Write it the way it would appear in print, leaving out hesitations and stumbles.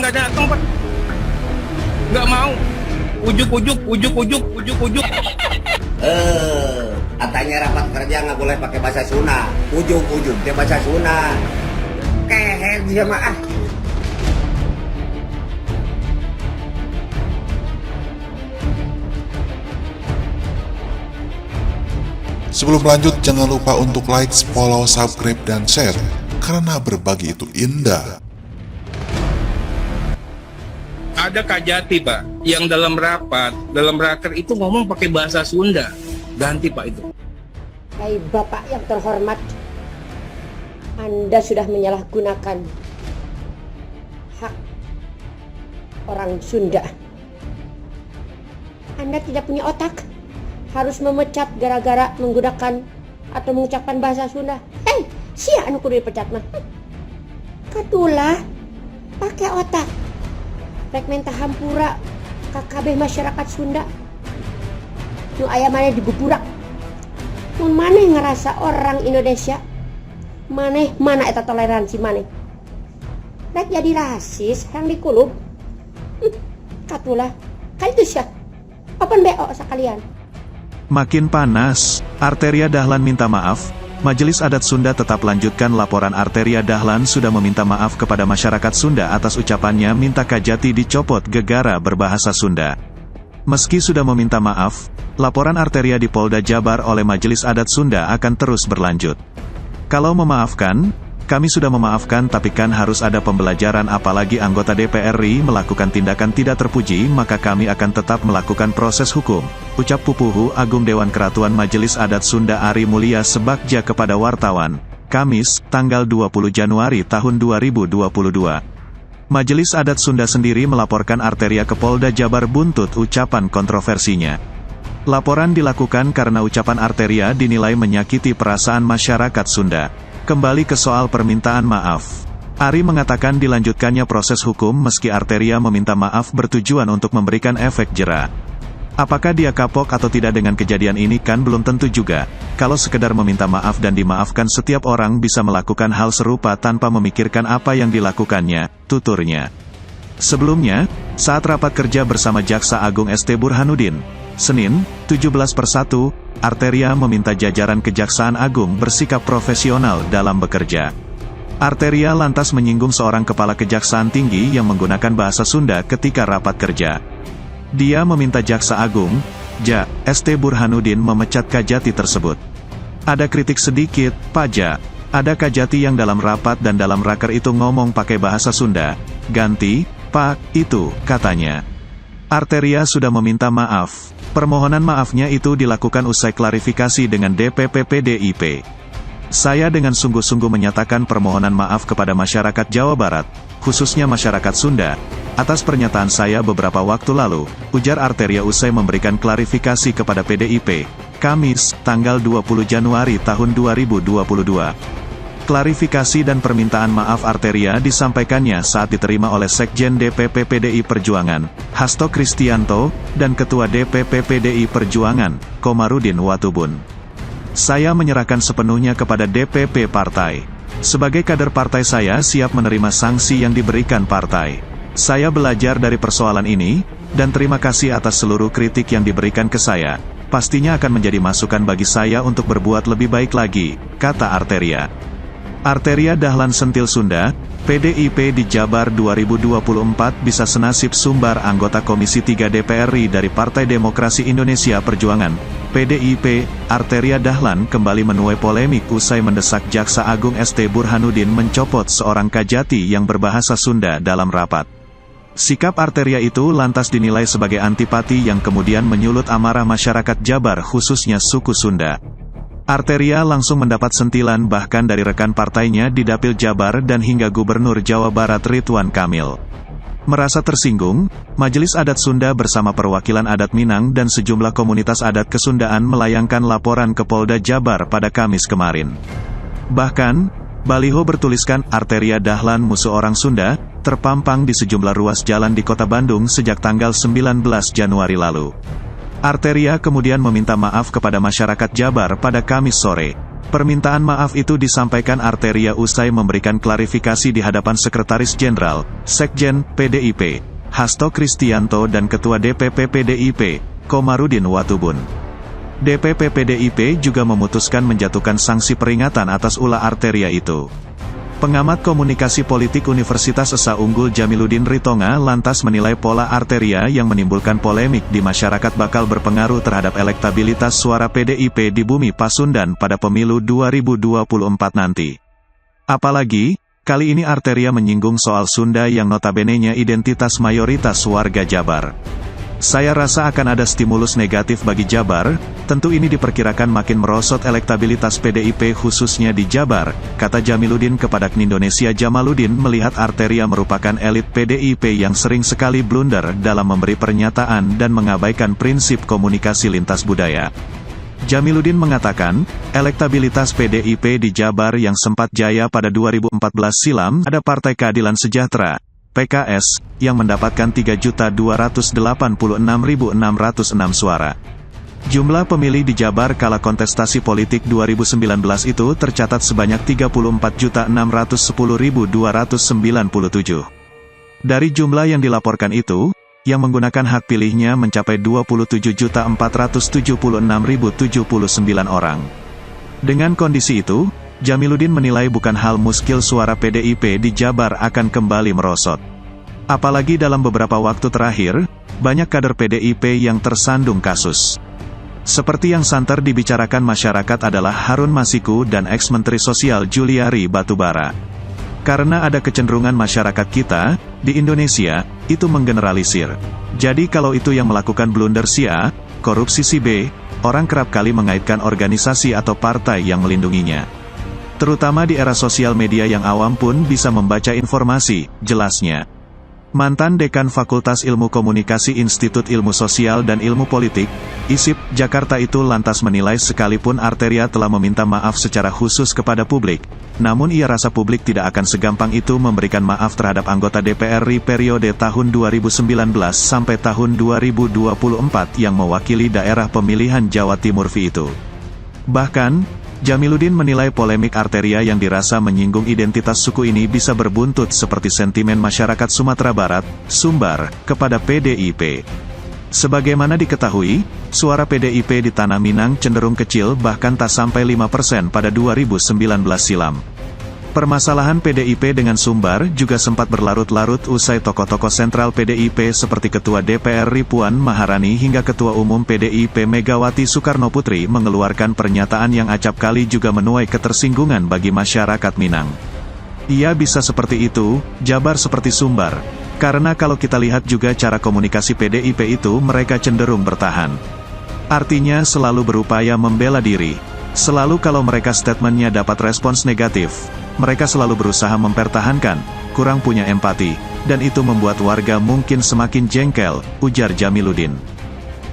nggak datang Pak, nggak mau, ujuk-ujuk. Katanya rapat kerja nggak boleh pakai bahasa Sunda, ujuk-ujuk dia bahasa Sunda, keher dia mah. Sebelum lanjut, jangan lupa untuk like, follow, subscribe, dan share, karena berbagi itu indah. Ada Kajati Pak, yang dalam raker itu ngomong pakai bahasa Sunda, ganti Pak itu. Hai Bapak yang terhormat, Anda sudah menyalahgunakan hak orang Sunda. Anda tidak punya otak, harus memecat gara-gara menggunakan atau mengucapkan bahasa Sunda. Sia anu kudu dipecat mah. Katulah pakai otak. Rek menta hampura kakabeh masyarakat Sunda. Nu aya maneh dibuburak. Mun maneh ngerasa orang Indonesia, maneh mana eta toleransi maneh. Rek jadi rasis yang dikulub. Katulah, kan itu sia. Open BO sekalian. Makin panas, Arteria Dahlan minta maaf. Majelis Adat Sunda tetap lanjutkan laporan. Arteria Dahlan sudah meminta maaf kepada masyarakat Sunda atas ucapannya minta Kajati dicopot gegara berbahasa Sunda. Meski sudah meminta maaf, laporan Arteria di Polda Jabar oleh Majelis Adat Sunda akan terus berlanjut. Kalau memaafkan, kami sudah memaafkan, tapi kan harus ada pembelajaran, apalagi anggota DPR RI melakukan tindakan tidak terpuji, maka kami akan tetap melakukan proses hukum. Ucap Pupuhu Agung Dewan Keratuan Majelis Adat Sunda Ari Mulya Sebagja kepada wartawan, Kamis, tanggal 20 Januari tahun 2022. Majelis Adat Sunda sendiri melaporkan Arteria ke Polda Jabar buntut ucapan kontroversinya. Laporan dilakukan karena ucapan Arteria dinilai menyakiti perasaan masyarakat Sunda. Kembali ke soal permintaan maaf. Ari mengatakan dilanjutkannya proses hukum meski Arteria meminta maaf bertujuan untuk memberikan efek jera. Apakah dia kapok atau tidak dengan kejadian ini kan belum tentu juga. Kalau sekedar meminta maaf dan dimaafkan, setiap orang bisa melakukan hal serupa tanpa memikirkan apa yang dilakukannya, tuturnya. Sebelumnya, saat rapat kerja bersama Jaksa Agung ST Burhanuddin, Senin, 17/1, Arteria meminta jajaran Kejaksaan Agung bersikap profesional dalam bekerja. Arteria lantas menyinggung seorang kepala kejaksaan tinggi yang menggunakan bahasa Sunda ketika rapat kerja. Dia meminta Jaksa Agung, Ja, ST Burhanuddin memecat Kajati tersebut. Ada kritik sedikit, Pak Ja. Ada Kajati yang dalam rapat dan dalam raker itu ngomong pakai bahasa Sunda. Ganti, Pak, itu, katanya. Arteria sudah meminta maaf. Permohonan maafnya itu dilakukan usai klarifikasi dengan DPP PDIP. Saya dengan sungguh-sungguh menyatakan permohonan maaf kepada masyarakat Jawa Barat, khususnya masyarakat Sunda, atas pernyataan saya beberapa waktu lalu, ujar Arteria usai memberikan klarifikasi kepada PDIP, Kamis, tanggal 20 Januari tahun 2022. Klarifikasi dan permintaan maaf Arteria disampaikannya saat diterima oleh Sekjen DPP PDI Perjuangan, Hasto Kristianto, dan Ketua DPP PDI Perjuangan, Komarudin Watubun. Saya menyerahkan sepenuhnya kepada DPP partai. Sebagai kader partai saya siap menerima sanksi yang diberikan partai. Saya belajar dari persoalan ini, dan terima kasih atas seluruh kritik yang diberikan ke saya. Pastinya akan menjadi masukan bagi saya untuk berbuat lebih baik lagi, kata Arteria. Arteria Dahlan sentil Sunda, PDIP di Jabar 2024 bisa senasib Sumbar anggota Komisi 3 DPR RI dari Partai Demokrasi Indonesia Perjuangan, PDIP. Arteria Dahlan kembali menuai polemik usai mendesak Jaksa Agung ST Burhanuddin mencopot seorang Kajati yang berbahasa Sunda dalam rapat. Sikap Arteria itu lantas dinilai sebagai antipati yang kemudian menyulut amarah masyarakat Jabar khususnya suku Sunda. Arteria langsung mendapat sentilan bahkan dari rekan partainya di Dapil Jabar dan hingga Gubernur Jawa Barat Ridwan Kamil. Merasa tersinggung, Majelis Adat Sunda bersama perwakilan adat Minang dan sejumlah komunitas adat kesundaan melayangkan laporan ke Polda Jabar pada Kamis kemarin. Bahkan, baliho bertuliskan Arteria Dahlan musuh orang Sunda, terpampang di sejumlah ruas jalan di Kota Bandung sejak tanggal 19 Januari lalu. Arteria kemudian meminta maaf kepada masyarakat Jabar pada Kamis sore. Permintaan maaf itu disampaikan Arteria usai memberikan klarifikasi di hadapan Sekretaris Jenderal, Sekjen, PDIP, Hasto Kristianto dan Ketua DPP PDIP, Komarudin Watubun. DPP PDIP juga memutuskan menjatuhkan sanksi peringatan atas ulah Arteria itu. Pengamat komunikasi politik Universitas Esa Unggul Jamiluddin Ritonga lantas menilai pola Arteria yang menimbulkan polemik di masyarakat bakal berpengaruh terhadap elektabilitas suara PDIP di bumi Pasundan pada pemilu 2024 nanti. Apalagi, kali ini Arteria menyinggung soal Sunda yang notabene-nya identitas mayoritas warga Jabar. Saya rasa akan ada stimulus negatif bagi Jabar, tentu ini diperkirakan makin merosot elektabilitas PDIP khususnya di Jabar, kata Jamiluddin kepada Indonesia. Jamaluddin melihat Arteria merupakan elit PDIP yang sering sekali blunder dalam memberi pernyataan dan mengabaikan prinsip komunikasi lintas budaya. Jamiluddin mengatakan, elektabilitas PDIP di Jabar yang sempat jaya pada 2014 silam ada Partai Keadilan Sejahtera, PKS, yang mendapatkan 3.286.606 suara. Jumlah pemilih di Jabar kala kontestasi politik 2019 itu tercatat sebanyak 34.610.297. Dari jumlah yang dilaporkan itu, yang menggunakan hak pilihnya mencapai 27.476.079 orang. Dengan kondisi itu, Jamiluddin menilai bukan hal muskil suara PDIP di Jabar akan kembali merosot. Apalagi dalam beberapa waktu terakhir, banyak kader PDIP yang tersandung kasus. Seperti yang santer dibicarakan masyarakat adalah Harun Masiku dan ex-Menteri Sosial Juliari Batubara. Karena ada kecenderungan masyarakat kita, di Indonesia, itu menggeneralisir. Jadi kalau itu yang melakukan blunder si A, korupsi si B, orang kerap kali mengaitkan organisasi atau partai yang melindunginya. Terutama di era sosial media yang awam pun bisa membaca informasi, jelasnya. Mantan Dekan Fakultas Ilmu Komunikasi Institut Ilmu Sosial dan Ilmu Politik, ISIP, Jakarta itu lantas menilai sekalipun Arteria telah meminta maaf secara khusus kepada publik, namun ia rasa publik tidak akan segampang itu memberikan maaf terhadap anggota DPR RI periode tahun 2019 sampai tahun 2024 yang mewakili daerah pemilihan Jawa Timur VI itu. Bahkan, Jamiluddin menilai polemik Arteria yang dirasa menyinggung identitas suku ini bisa berbuntut seperti sentimen masyarakat Sumatera Barat, Sumbar, kepada PDIP. Sebagaimana diketahui, suara PDIP di Tanah Minang cenderung kecil bahkan tak sampai 5% pada 2019 silam. Permasalahan PDIP dengan Sumbar juga sempat berlarut-larut usai tokoh-tokoh sentral PDIP seperti Ketua DPR RI Puan Maharani hingga Ketua Umum PDIP Megawati Soekarnoputri mengeluarkan pernyataan yang acap kali juga menuai ketersinggungan bagi masyarakat Minang. Ia bisa seperti itu, Jabar seperti Sumbar. Karena kalau kita lihat juga cara komunikasi PDIP itu mereka cenderung bertahan. Artinya selalu berupaya membela diri. Selalu kalau mereka statementnya dapat respons negatif, mereka selalu berusaha mempertahankan, kurang punya empati, dan itu membuat warga mungkin semakin jengkel, ujar Jamiluddin.